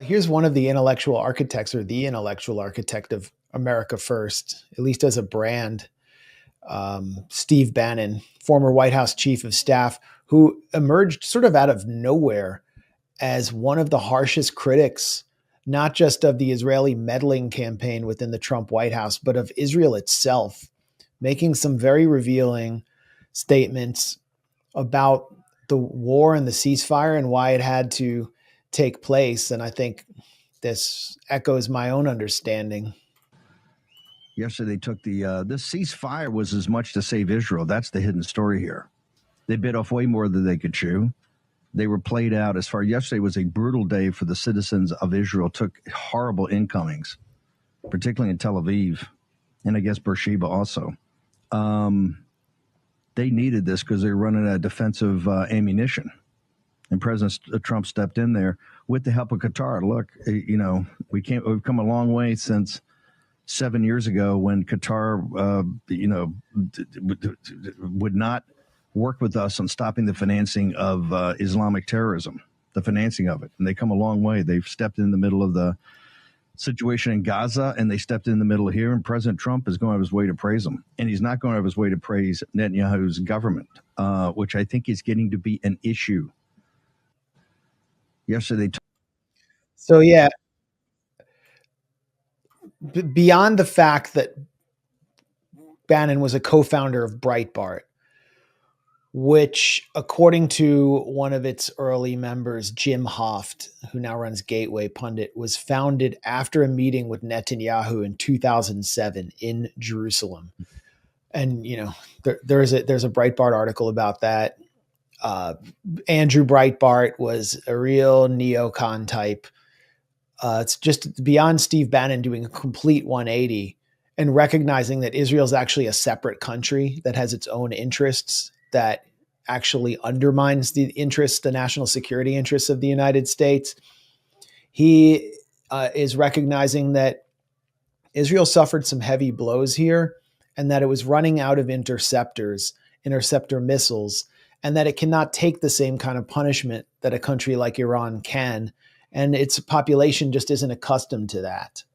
Here's one of the intellectual architects, or the intellectual architect of America First, at least as a brand, Steve Bannon, former White House chief of staff, who emerged sort of out of nowhere as one of the harshest critics, not just of the Israeli meddling campaign within the Trump White House, but of Israel itself, making some very revealing statements about the war and the ceasefire and why it had to take place. And I think this echoes my own understanding. Yesterday, they took this ceasefire was as much to save Israel. That's the hidden story here. They bit off way more than they could chew. They were played out as far. Yesterday was a brutal day for the citizens of Israel. Took horrible incomings, particularly in Tel Aviv, and I guess Beersheba also. They needed this because they were running out of defensive ammunition. And President Trump stepped in there with the help of Qatar. Look, we've come a long way since 7 years ago when Qatar, would not work with us on stopping the financing of Islamic terrorism, the financing of it. And they come a long way. They've stepped in the middle of the situation in Gaza, and they stepped in the middle here. And President Trump is going out of his way to praise them. And he's not going out of his way to praise Netanyahu's government, which I think is getting to be an issue. Yesterday. So, yeah, beyond the fact that Bannon was a co-founder of Breitbart, which, according to one of its early members, Jim Hoft, who now runs Gateway Pundit, was founded after a meeting with Netanyahu in 2007 in Jerusalem. And, there's a Breitbart article about that. Andrew Breitbart was a real neocon type. It's just beyond Steve Bannon doing a complete 180 and recognizing that Israel is actually a separate country that has its own interests, that actually undermines the national security interests of the United States. He is recognizing that Israel suffered some heavy blows here and that it was running out of interceptor missiles, and that it cannot take the same kind of punishment that a country like Iran can. And its population just isn't accustomed to that.